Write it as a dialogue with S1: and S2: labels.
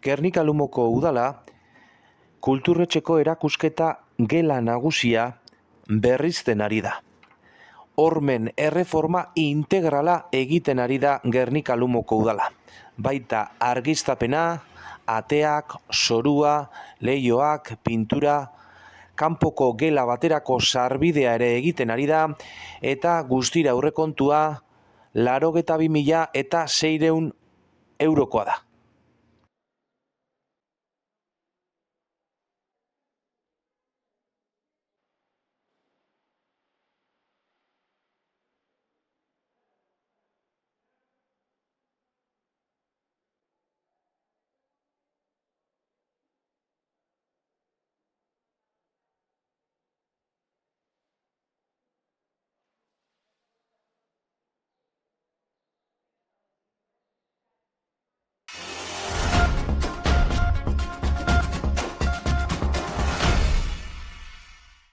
S1: Gernika Lumoko udala kulturretxeko erakusketa gela nagusia berrizten ari da. Hormen erreforma integrala egiten ari da Gernika Lumoko udala. Baita argiztapena, ateak, zorua, leihoak, pintura, kanpoko gela baterako sarbidea ere egiten ari da, eta guztira aurrekontua 82.600 eurokoa da.